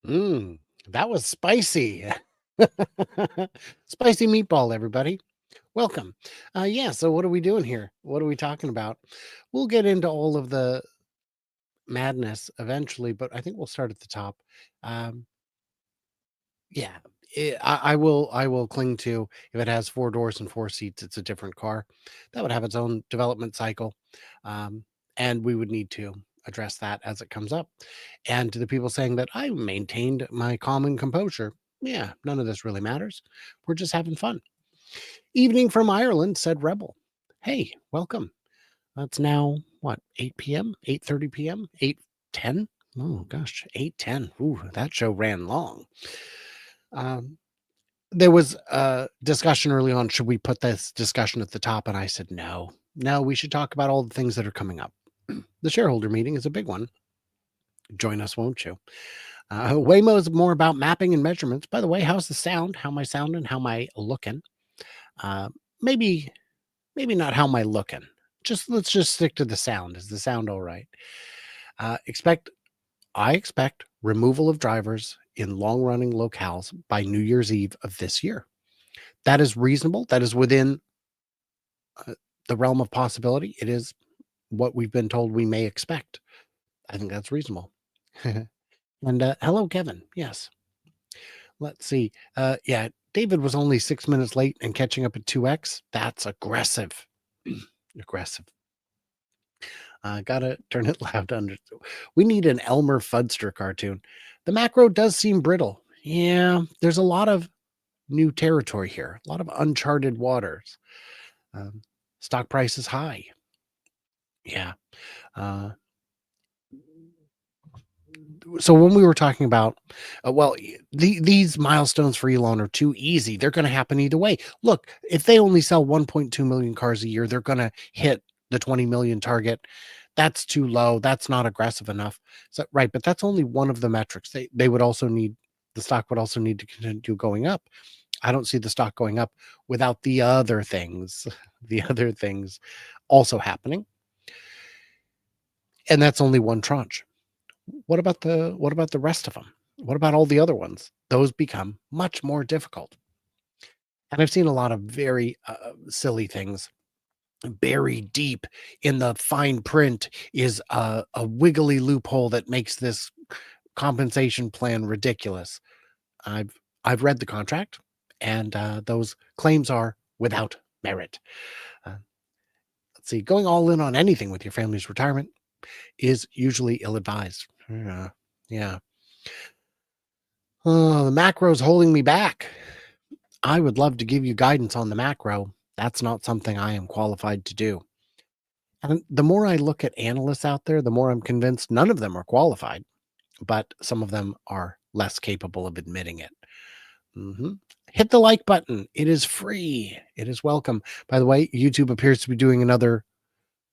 Mm, that was spicy. Spicy meatball, everybody. Welcome. Yeah, so what are we doing here? What are we talking about? We'll get into all of the madness eventually, but I think we'll start at the top. Um, yeah, I will cling to if it has four doors and four seats, it's a different car. That would have its own development cycle. Um, and we would need to address that as it comes up. And to the people saying that I maintained my calm and composure, yeah, none of this really matters. We're just having fun. Evening from Ireland, said Rebel. Hey, welcome. That's now what, 8 p.m., 8:30 p.m., 8:10. Oh gosh, 8:10. Ooh, that show ran long. Um, there was a discussion early on. Should we put this discussion at the top? And I said, no, no, we should talk about all the things that are coming up. The shareholder meeting is a big one. Join us, won't you? Waymo is more about mapping and measurements. By the way, how's the sound? How am I sounding? How am I looking? Uh, maybe, maybe not how am I looking. Let's just stick to the sound. Is the sound all right? Uh, expect I expect removal of drivers in long running locales by New Year's Eve of this year. That is reasonable. That is within uh, the realm of possibility. It is what we've been told we may expect. I think that's reasonable. And hello, Kevin. Yes. Let's see. Yeah, David was only 6 minutes late and catching up at 2x. That's aggressive. Aggressive. Gotta turn it loud under. We need an Elmer Fuddster cartoon. The macro does seem brittle. Yeah, there's a lot of new territory here, a lot of uncharted waters. Um, Stock price is high. Yeah. Uh, so when we were talking about, these milestones for Elon are too easy. They're going to happen either way. Look, if they only sell 1.2 million cars a year, they're going to hit the 20 million target. That's too low. That's not aggressive enough. So, right, but that's only one of the metrics. They would also need the stock would also need to continue going up. I don't see the stock going up without the other things, the other things also happening. And that's only one tranche. What about the rest of them? What about all the other ones? Those become much more difficult. And I've seen a lot of very silly things. Buried deep in the fine print is a wiggly loophole that makes this compensation plan ridiculous. I've I've read the contract, and those claims are without merit. Uh, let's see, going all in on anything with your family's retirement is usually ill-advised. Yeah. Oh, the macro's holding me back. I would love to give you guidance on the macro. That's not something I am qualified to do. And the more I look at analysts out there, the more I'm convinced none of them are qualified, but some of them are less capable of admitting it. Hit the like button. It is free. It is welcome. By the way, YouTube appears to be doing another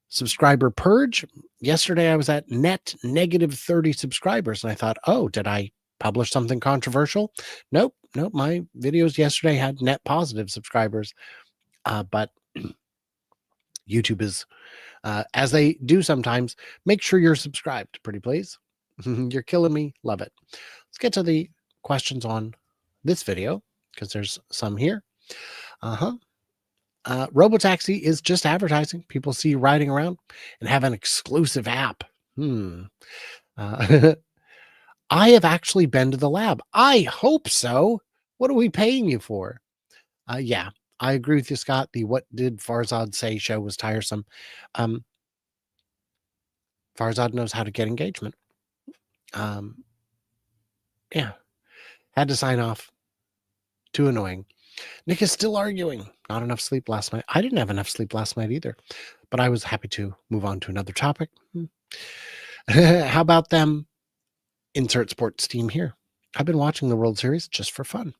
subscriber purge. Yesterday, I was at net negative 30 subscribers, and I thought, oh, did I publish something controversial? Nope. Nope. My videos yesterday had net positive subscribers. But YouTube is, as they do sometimes, make sure you're subscribed, pretty please. You're killing me. Love it. Let's get to the questions on this video because there's some here. Uh-huh. Robotaxi is just advertising. People see you riding around and have an exclusive app. Uh, I have actually been to the lab. I hope so. What are we paying you for? Yeah, I agree with you, Scott. The "What Did Farzad Say" show was tiresome. Um, Farzad knows how to get engagement. Um, yeah, had to sign off. Too annoying. Nick is still arguing. Not enough sleep last night. I didn't have enough sleep last night either, but I was happy to move on to another topic. How about them insert sports team here? I've been watching the World Series just for fun.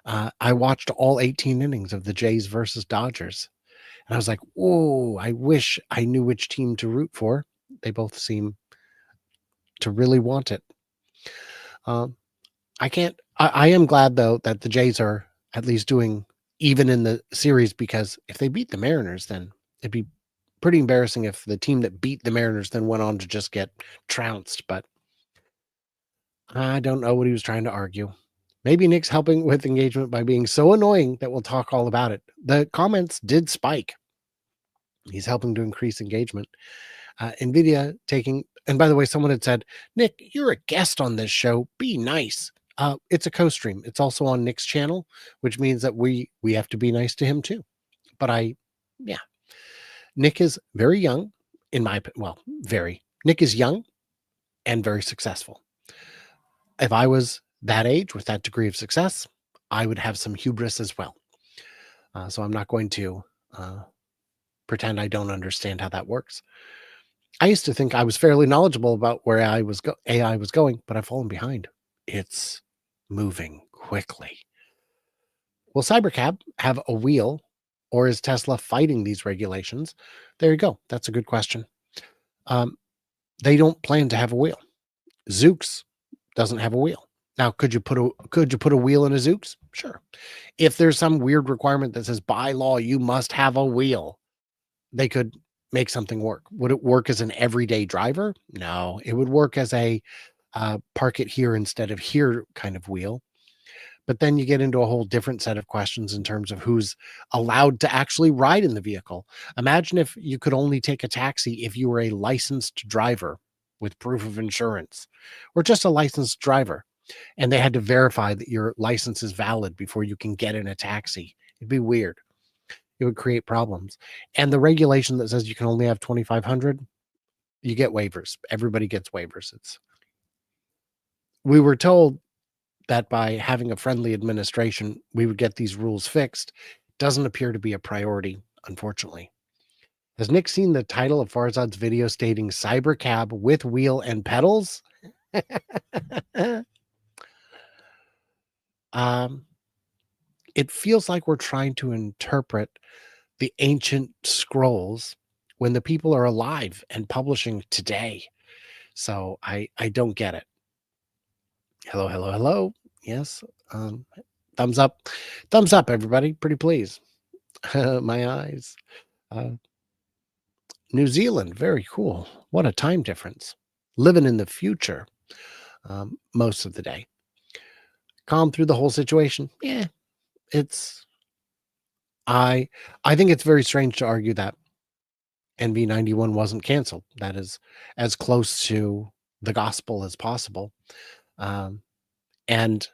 I watched all 18 innings of the Jays versus Dodgers, and I was like, "Whoa! I wish I knew which team to root for." They both seem to really want it. Um, I can't. I am glad though that the Jays are at least doing even in the series, because if they beat the Mariners, then it'd be pretty embarrassing if the team that beat the Mariners then went on to just get trounced. But I don't know what he was trying to argue. Maybe Nick's helping with engagement by being so annoying that we'll talk all about it. The comments did spike. He's helping to increase engagement. Nvidia taking, and by the way, someone had said, Nick, you're a guest on this show. Be nice. It's a co-stream. It's also on Nick's channel, which means that we have to be nice to him too. But yeah, Nick is very young, very. Nick is young and very successful. If I was that age with that degree of success, I would have some hubris as well. So I'm not going to pretend I don't understand how that works. I used to think I was fairly knowledgeable about where AI was going, but I've fallen behind. It's moving quickly. Will Cybercab have a wheel, or is Tesla fighting these regulations? There you go. That's a good question. They don't plan to have a wheel. Zoox doesn't have a wheel. Now, could you put a wheel in a Zoox? Sure. If there's some weird requirement that says by law you must have a wheel, they could make something work. Would it work as an everyday driver? No, it would work as a park it here instead of here kind of wheel. But then you get into a whole different set of questions in terms of who's allowed to actually ride in the vehicle. Imagine if you could only take a taxi if you were a licensed driver with proof of insurance, or just a licensed driver, and they had to verify that your license is valid before you can get in a taxi. It'd be weird. It would create problems. And the regulation that says you can only have 2,500, you get waivers. Everybody gets waivers. We were told that by having a friendly administration, we would get these rules fixed. Doesn't appear to be a priority, unfortunately. Has Nick seen the title of Farzad's video stating Cybercab with wheel and pedals? um, it feels like we're trying to interpret the ancient scrolls when the people are alive and publishing today. So I don't get it. Hello, hello, hello. Yes. Um, thumbs up. Thumbs up, everybody. Pretty please. My eyes. Uh, New Zealand, very cool. What a time difference. Living in the future most of the day. Calm through the whole situation. Yeah, it's I I think it's very strange to argue that NV91 wasn't canceled. That is as close to the gospel as possible. Um, and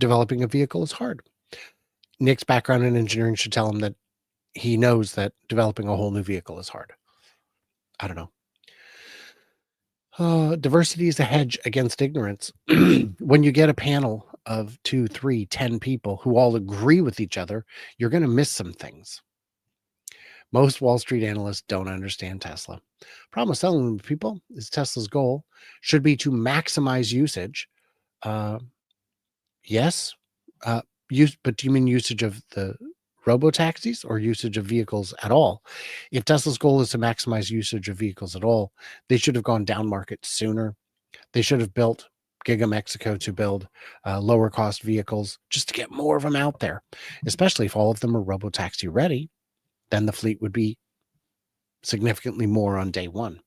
developing a vehicle is hard. Nick's background in engineering should tell him that he knows that developing a whole new vehicle is hard. I don't know. Diversity is a hedge against ignorance. When you get a panel of 2, 3, 10 people who all agree with each other, you're going to miss some things. Most Wall Street analysts don't understand Tesla. Problem with selling them to people is Tesla's goal should be to maximize usage. Uh, yes, but do you mean usage of the robo taxis or usage of vehicles at all? If Tesla's goal is to maximize usage of vehicles at all, they should have gone down market sooner. They should have built Giga Mexico to build lower cost vehicles just to get more of them out there, especially if all of them are robo taxi ready. Then the fleet would be significantly more on day one.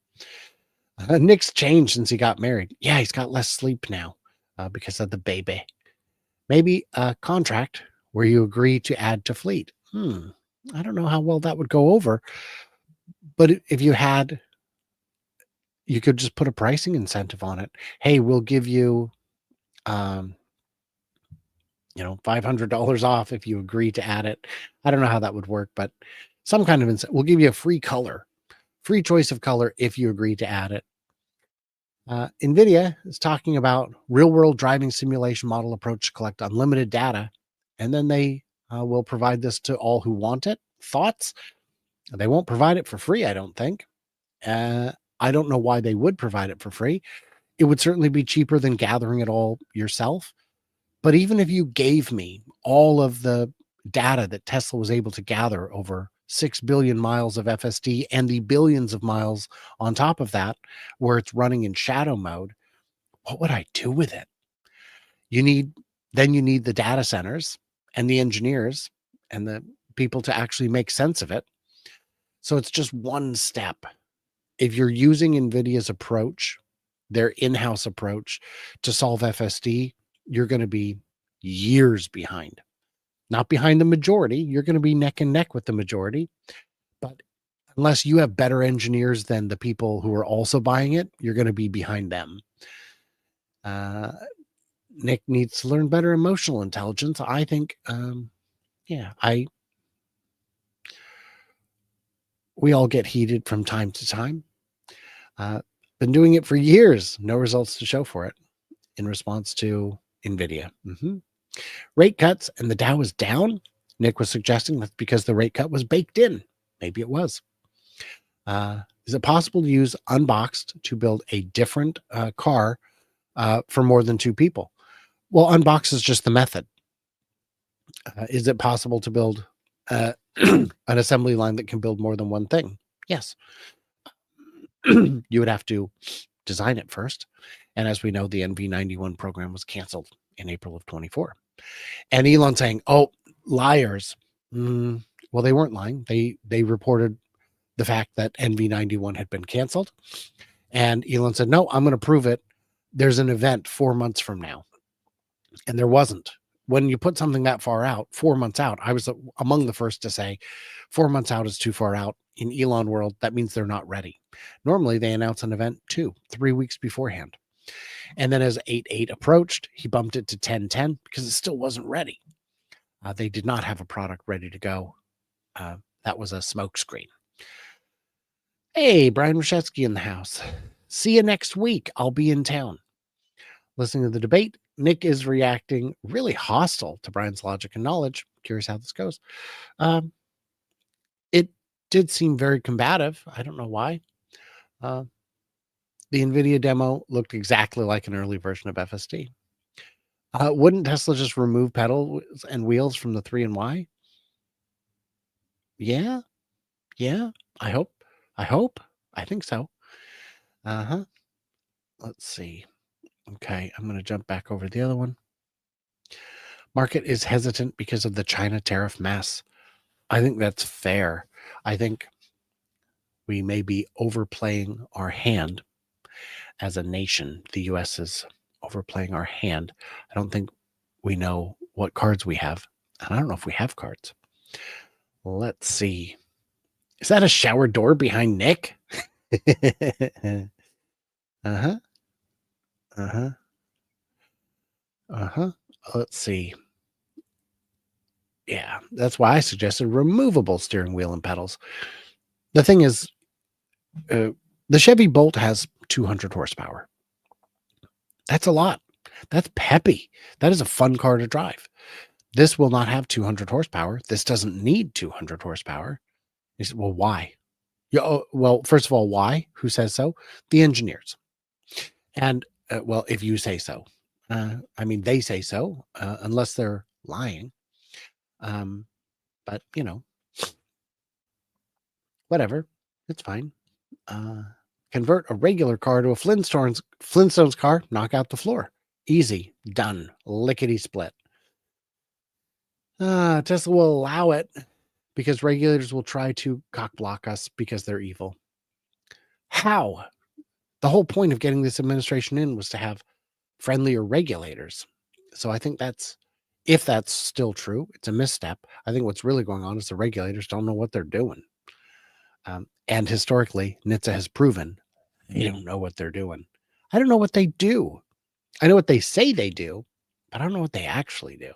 Nick's changed since he got married. Yeah, he's got less sleep now because of the baby. Maybe a contract where you agree to add to fleet. I don't know how well that would go over, but if you could just put a pricing incentive on it. Hey, we'll give you, um, $500 off if you agree to add it. I don't know how that would work, but some kind of incentive. We'll give you a free choice of color if you agree to add it. Nvidia is talking about real-world driving simulation model approach to collect unlimited data, and then they will provide this to all who want it. Thoughts? They won't provide it for free, I don't think. I don't know why they would provide it for free. It would certainly be cheaper than gathering it all yourself. But even if you gave me all of the data that Tesla was able to gather over 6 billion miles of FSD and the billions of miles on top of that, where it's running in shadow mode, what would I do with it? You need the data centers and the engineers and the people to actually make sense of it. So it's just one step. If you're using NVIDIA's approach their in-house approach to solve FSD, you're going to be years behind. Not behind the majority. You're going to be neck and neck with the majority. But unless you have better engineers than the people who are also buying it, you're going to be behind them. Uh, Nick needs to learn better emotional intelligence. I think, yeah, we all get heated from time to time. Been doing it for years. No results to show for it in response to Nvidia. Rate cuts and the Dow is down. Nick was suggesting that's because the rate cut was baked in. Maybe it was. Is it possible to use Unboxed to build a different car for more than two people? Well, Unboxed is just the method. Is it possible to build an assembly line that can build more than one thing? Yes. You would have to design it first. And as we know, the NV91 program was canceled in April of 24. And Elon saying, oh, liars. Well, they weren't lying. They reported the fact that NV91 had been canceled. And Elon said, no, I'm going to prove it. There's an event 4 months from now. And there wasn't. When you put something that far out, 4 months out, I was among the first to say 4 months out is too far out. In Elon world, that means they're not ready. Normally, they announce an event 3 weeks beforehand. And then as 8.8 approached, he bumped it to 10.10 because it still wasn't ready. They did not have a product ready to go. That was a smokescreen. Hey, Brian Rashetsky in the house. See you next week. I'll be in town. Listening to the debate, Nick is reacting really hostile to Brian's logic and knowledge. Curious how this goes. It did seem very combative. I don't know why. The Nvidia demo looked exactly like an early version of FSD. Wouldn't Tesla just remove pedals and wheels from the 3 and Y? Yeah. I hope. I think so. Let's see. Okay, I'm going to jump back over to the other one. Market is hesitant because of the China tariff mess. I think that's fair. I think we may be overplaying our hand as a nation. The U.S. is overplaying our hand. I don't think we know what cards we have. And I don't know if we have cards. Let's see. Is that a shower door behind Nick? Let's see. Yeah, that's why I suggested removable steering wheel and pedals. The thing is, the Chevy Bolt has 200 horsepower. That's a lot. That's peppy. That is a fun car to drive. This will not have 200 horsepower. This doesn't need 200 horsepower. He said, well, why? Well, first of all, why? Who says so? The engineers. And, well, if you say so. I mean, they say so, unless they're lying. But, whatever. It's fine. Convert a regular car to a Flintstones car, knock out the floor. Easy. Done. Lickety split. Tesla will allow it because regulators will try to cock block us because they're evil. How? The whole point of getting this administration in was to have friendlier regulators. So I think if that's still true, it's a misstep. I think what's really going on is the regulators don't know what they're doing. And historically, NHTSA has proven they don't know what they're doing. I don't know what they do. I know what they say they do, but I don't know what they actually do.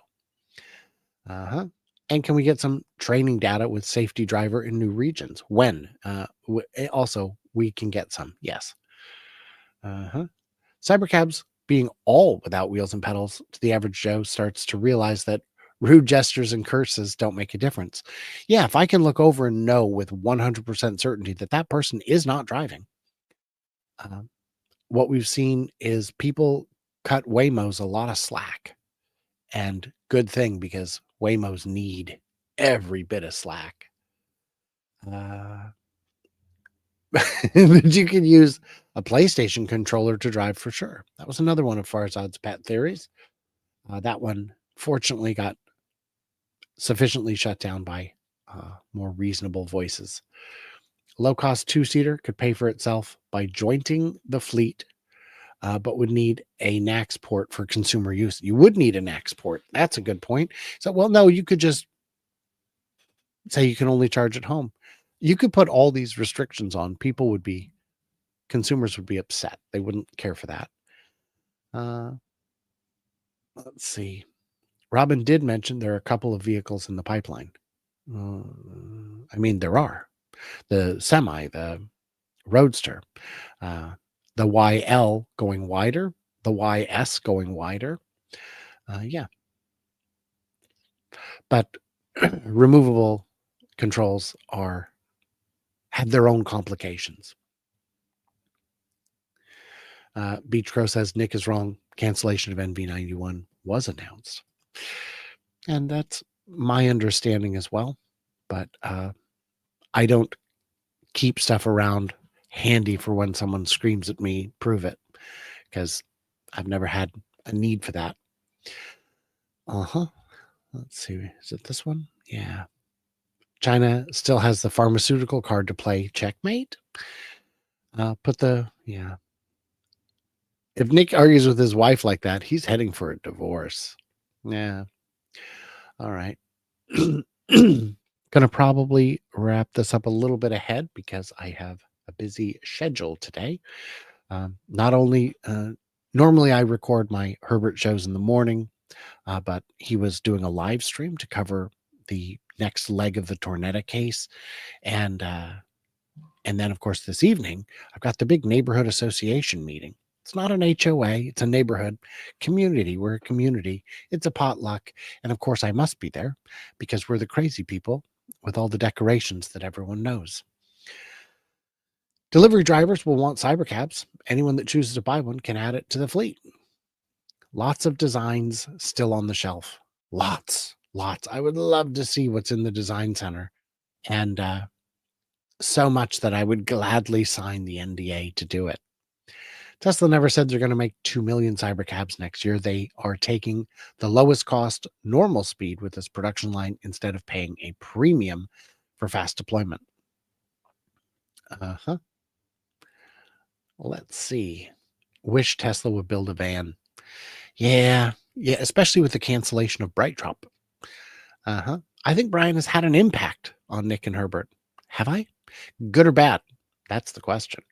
And can we get some training data with safety driver in new regions? When? Also, we can get some. Yes. Cybercabs being all without wheels and pedals to the average Joe starts to realize that rude gestures and curses don't make a difference. Yeah, if I can look over and know with 100% certainty that that person is not driving, what we've seen is people cut Waymos a lot of slack. And good thing, because Waymos need every bit of slack. But you can use a PlayStation controller to drive for sure. That was another one of Farzad's pet theories. That one, fortunately, got sufficiently shut down by more reasonable voices. Low-cost two-seater could pay for itself by jointing the fleet but would need a NACS port for consumer use. You would need a NACS port. That's a good point. So, well, no, you could just say you can only charge at home. You could put all these restrictions on. Consumers would be upset. They wouldn't care for that. Uh, let's see. Robin did mention there are a couple of vehicles in the pipeline. Uh, I mean, there are the semi, the roadster, uh, the YL going wider, the YS going wider. Yeah, but removable controls have their own complications. Beach Crow says Nick is wrong. Cancellation of NV91 was announced, and that's my understanding as well. But I don't keep stuff around handy for when someone screams at me, prove it, because I've never had a need for that. Let's see. Is it this one? Yeah. China still has the pharmaceutical card to play checkmate. Yeah. If Nick argues with his wife like that, he's heading for a divorce. Yeah. All right. Gonna probably wrap this up a little bit ahead because I have a busy schedule today. Not only normally I record my Herbert shows in the morning, but he was doing a live stream to cover the next leg of the Tornetta case, and then of course this evening I've got the big neighborhood association meeting. It's not an HOA, it's a neighborhood community. We're a community. It's a potluck, and of course I must be there because we're the crazy people with all the decorations that everyone knows. Delivery drivers will want cybercabs. Anyone that chooses to buy one can add it to the fleet. Lots of designs still on the shelf. Lots. I would love to see what's in the design center. And so much that I would gladly sign the NDA to do it. Tesla never said they're going to make 2 million cybercabs next year. They are taking the lowest cost normal speed with this production line instead of paying a premium for fast deployment. Let's see. Wish Tesla would build a van. Yeah, especially with the cancellation of BrightDrop. I think Brian has had an impact on Nick and Herbert. Have I? Good or bad? That's the question.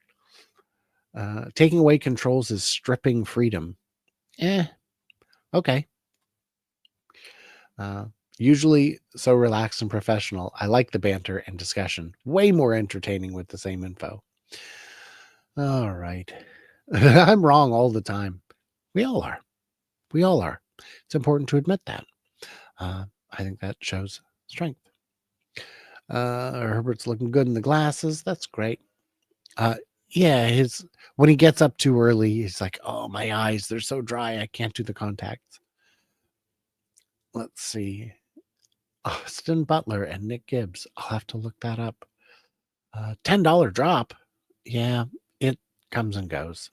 Taking away controls is stripping freedom. Okay. Usually so relaxed and professional. I like the banter and discussion. Way more entertaining with the same info. All right. I'm wrong all the time. We all are. It's important to admit that. I think that shows strength. Herbert's looking good in the glasses. That's great. Yeah, when he gets up too early, he's like, "Oh, my eyes, they're so dry. I can't do the contacts." Let's see. Austin Butler and Nick Gibbs. I'll have to look that up. $10 drop. Yeah, it comes and goes.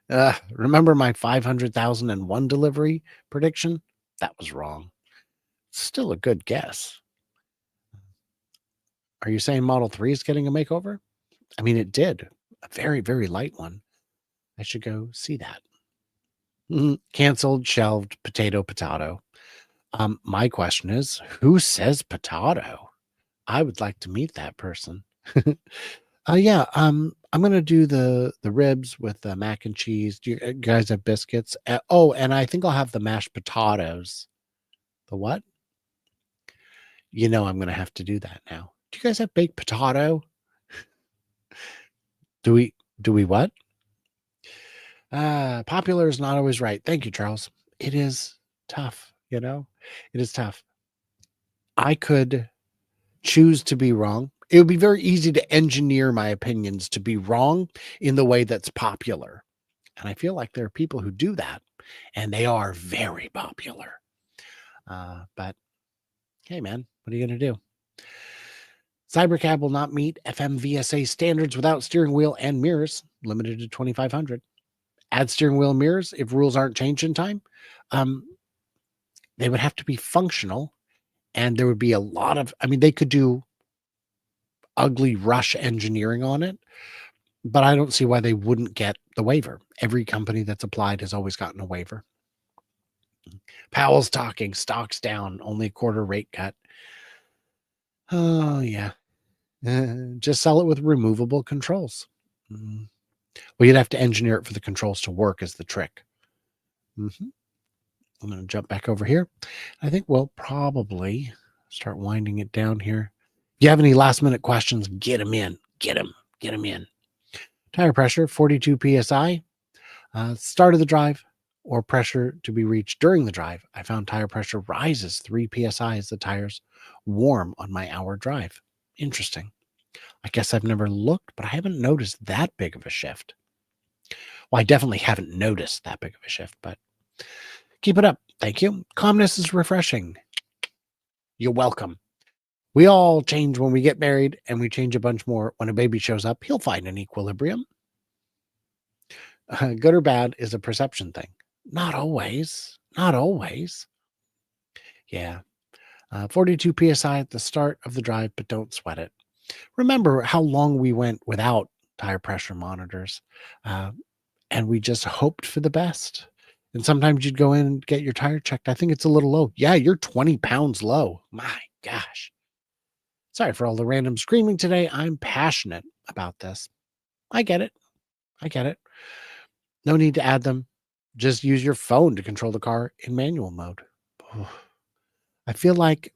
Remember my 500,001 delivery prediction? That was wrong. Still a good guess. Are you saying Model 3 is getting a makeover? I mean, it did. A very, very light one. I should go see that. Canceled, shelved, potato. My question is, who says potato? I would like to meet that person. Yeah, I'm gonna do the ribs with the mac and cheese. Do you guys have biscuits? And I think I'll have the mashed potatoes. The what? I'm gonna have to do that now. Do you guys have baked potato? Do we what? Popular is not always right. Thank you, Charles. It is tough, It is tough. I could choose to be wrong. It would be very easy to engineer my opinions to be wrong in the way that's popular. And I feel like there are people who do that, and they are very popular. But hey, man, what are you going to do? Cybercab will not meet FMVSA standards without steering wheel and mirrors, limited to 2,500. Add steering wheel and mirrors if rules aren't changed in time. They would have to be functional, and there would be a lot of, they could do ugly rush engineering on it, but I don't see why they wouldn't get the waiver. Every company that's applied has always gotten a waiver. Powell's talking, stocks down, only a quarter rate cut. Oh, yeah. Just sell it with removable controls. Mm. Well, you'd have to engineer it for the controls to work, is the trick. Mhm. I'm going to jump back over here. I think we'll probably start winding it down here. If you have any last minute questions, get them in. Get them in. Tire pressure, 42 psi. Start of the drive or pressure to be reached during the drive. I found tire pressure rises 3 psi as the tires warm on my hour drive. Interesting. I guess I've never looked, but I haven't noticed that big of a shift. Well, I definitely haven't noticed that big of a shift, but keep it up. Thank you. Calmness is refreshing. You're welcome. We all change when we get married, and we change a bunch more when a baby shows up. He'll find an equilibrium. Good or bad is a perception thing. Not always. Not always. Yeah. 42 psi at the start of the drive, but don't sweat it. Remember how long we went without tire pressure monitors, uh, and we just hoped for the best. And sometimes you'd go in and get your tire checked. I think it's a little low. Yeah, you're 20 pounds low. My gosh. Sorry for all the random screaming today. I'm passionate about this. I get it. I get it. No need to add them. Just use your phone to control the car in manual mode. I feel like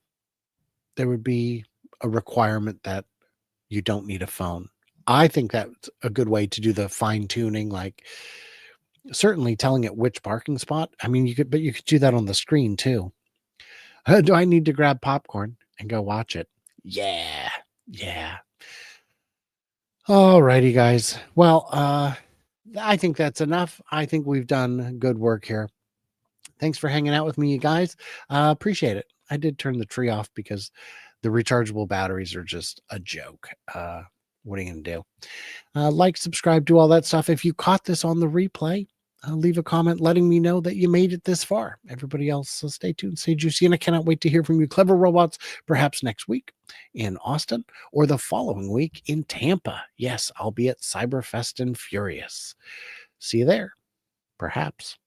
there would be a requirement that you don't need a phone. I think that's a good way to do the fine tuning, like certainly telling it which parking spot. I mean, but you could do that on the screen too. Do I need to grab popcorn and go watch it? Yeah. Yeah. All righty, guys. Well, I think that's enough. I think we've done good work here. Thanks for hanging out with me, you guys. Appreciate it. I did turn the tree off because the rechargeable batteries are just a joke. What are you going to do? Like, subscribe, do all that stuff. If you caught this on the replay, leave a comment letting me know that you made it this far. Everybody else, so stay tuned, stay juicy, and I cannot wait to hear from you, clever robots, perhaps next week in Austin or the following week in Tampa. Yes, I'll be at Cyberfest and Furious. See you there, perhaps.